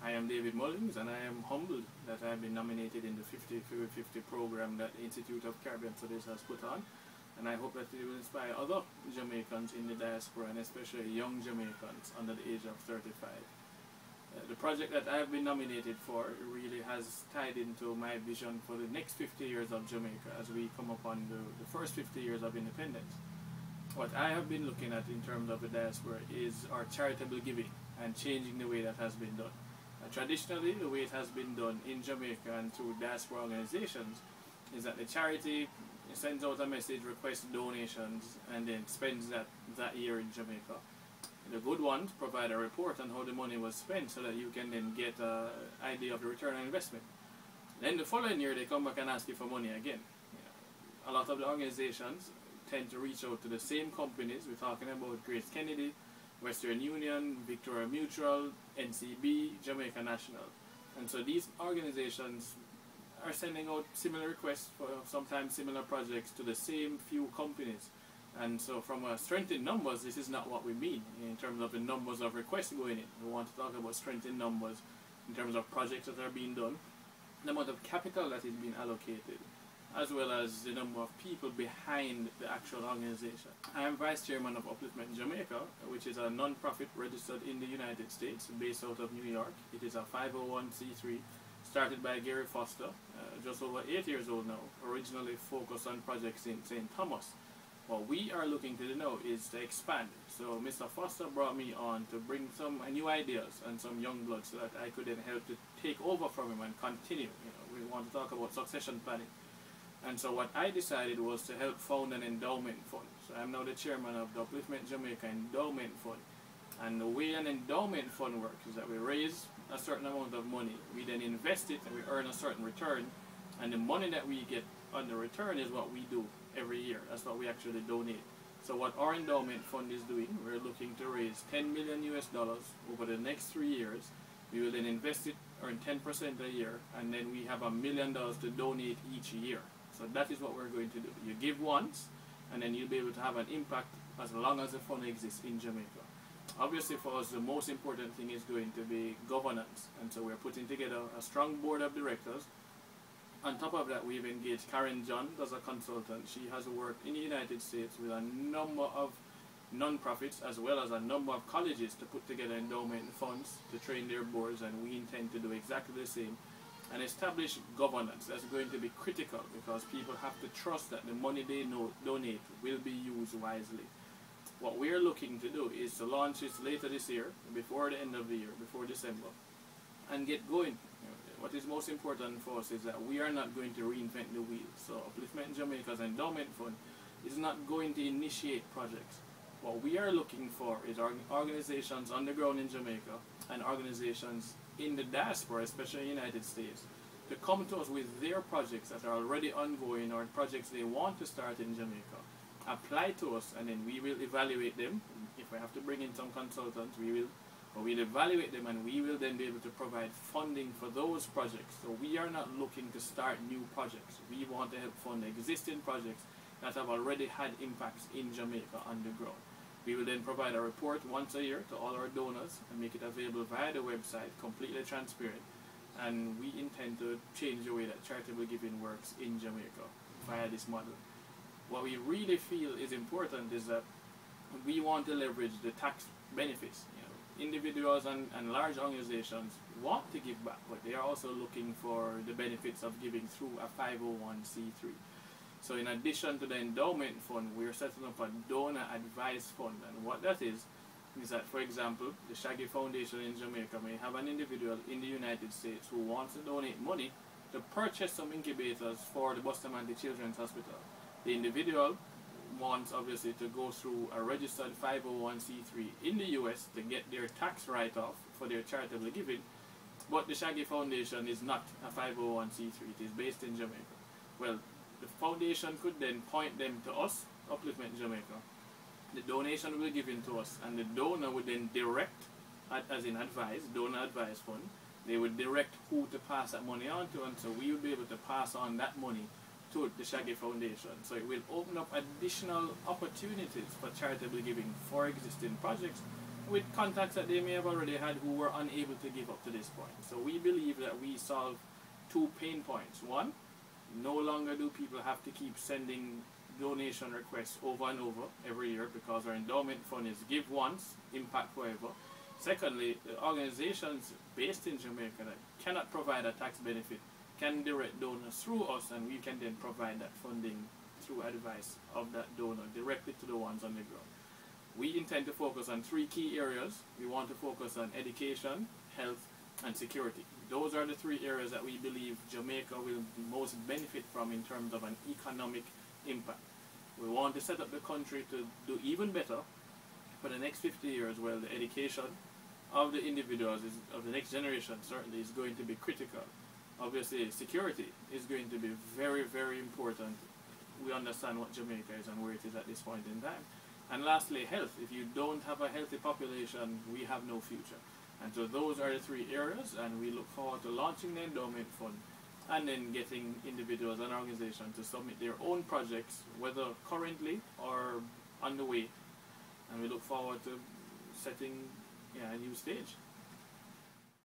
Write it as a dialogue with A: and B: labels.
A: I am David Mullings, and I am humbled that I have been nominated in the 50-50 program that the Institute of Caribbean Studies has put on, and I hope that it will inspire other Jamaicans in the diaspora, and especially young Jamaicans under the age of 35. The project that I have been nominated for really has tied into my vision for the next 50 years of Jamaica as we come upon the first 50 years of independence. What I have been looking at in terms of the diaspora is our charitable giving and changing the way that has been done. Traditionally, the way it has been done in Jamaica and through diaspora organizations is that the charity sends out a message, requests donations, and then spends that year in Jamaica. The good ones provide a report on how the money was spent so that you can then get an idea of the return on investment. Then the following year they come back and ask you for money again. A lot of the organizations tend to reach out to the same companies. We're talking about Grace Kennedy, Western Union, Victoria Mutual, NCB, Jamaica National. And so these organizations are sending out similar requests for sometimes similar projects to the same few companies. And so from a strength in numbers, this is not what we mean in terms of the numbers of requests going in. We want to talk about strength in numbers in terms of projects that are being done, the amount of capital that is being allocated, as well as the number of people behind the actual organization. I am Vice Chairman of Upliftment Jamaica, which is a non-profit registered in the United States, based out of New York. It is a 501c3 started by Gary Foster, just over 8 years old now, originally focused on projects in St. Thomas. What we are looking to do now is to expand. So Mr. Foster brought me on to bring some new ideas and some young blood so that I could then help to take over from him and continue. We want to talk about succession planning. And so what I decided was to help found an endowment fund. So I'm now the chairman of the Upliftment Jamaica Endowment Fund. And the way an endowment fund works is that we raise a certain amount of money, we then invest it and we earn a certain return, and the money that we get on the return is what we do every year. That's what we actually donate. So what our endowment fund is doing, we're looking to raise $10 million over the next 3 years. We will then invest it, earn 10% a year, and then we have $1 million to donate each year. So that is what we're going to do. You give once, and then you'll be able to have an impact as long as the fund exists in Jamaica. Obviously for us, the most important thing is going to be governance. And so we're putting together a strong board of directors. On top of that, we've engaged Karen John as a consultant. She has worked in the United States with a number of non-profits as well as a number of colleges to put together endowment funds to train their boards, and we intend to do exactly the same and establish governance. That's going to be critical because people have to trust that the money they donate will be used wisely. What we're looking to do is to launch this later this year, before the end of the year, before December, and get going. What is most important for us is that we are not going to reinvent the wheel. So Upliftment Jamaica's endowment fund is not going to initiate projects. What we are looking for is organizations on the ground in Jamaica and organizations in the diaspora, especially in the United States, to come to us with their projects that are already ongoing or projects they want to start in Jamaica. Apply to us, and then we will evaluate them. If we have to bring in some consultants, we will. But we'll evaluate them, and we will then be able to provide funding for those projects. So we are not looking to start new projects. We want to help fund existing projects that have already had impacts in Jamaica on the ground. We will then provide a report once a year to all our donors and make it available via the website, completely transparent. And we intend to change the way that charitable giving works in Jamaica via this model. What we really feel is important is that we want to leverage the tax benefits. Individuals and large organizations want to give back, but they are also looking for the benefits of giving through a 501c3. So in addition to the endowment fund, we are setting up a donor advised fund. And what that is that, for example, the Shaggy Foundation in Jamaica may have an individual in the United States who wants to donate money to purchase some incubators for the Bustamante Children's Hospital. The individual wants obviously to go through a registered 501c3 in the US to get their tax write-off for their charitable giving, but the Shaggy Foundation is not a 501c3, it is based in Jamaica. Well, the foundation could then point them to us, Upliftment Jamaica. The donation will be given to us, and the donor would then direct, as in advise, donor advice fund, they would direct who to pass that money on to, and so we will be able to pass on that money to the Shaggy Foundation. So it will open up additional opportunities for charitable giving for existing projects, with contacts that they may have already had who were unable to give up to this point. So we believe that we solve two pain points. One, no longer do people have to keep sending donation requests over and over every year, because our endowment fund is give once, impact forever. Secondly, the organizations based in Jamaica that cannot provide a tax benefit can direct donors through us, and we can then provide that funding through advice of that donor directly to the ones on the ground. We intend to focus on three key areas. We want to focus on education, health, and security. Those are the three areas that we believe Jamaica will most benefit from in terms of an economic impact. We want to set up the country to do even better for the next 50 years. Well, the education of the individuals, of the next generation, certainly is going to be critical. Obviously, security is going to be very, very important. We understand what Jamaica is and where it is at this point in time. And lastly, health. If you don't have a healthy population, we have no future. And so those are the three areas, and we look forward to launching the endowment fund and then getting individuals and organizations to submit their own projects, whether currently or on the way. And we look forward to setting a new stage.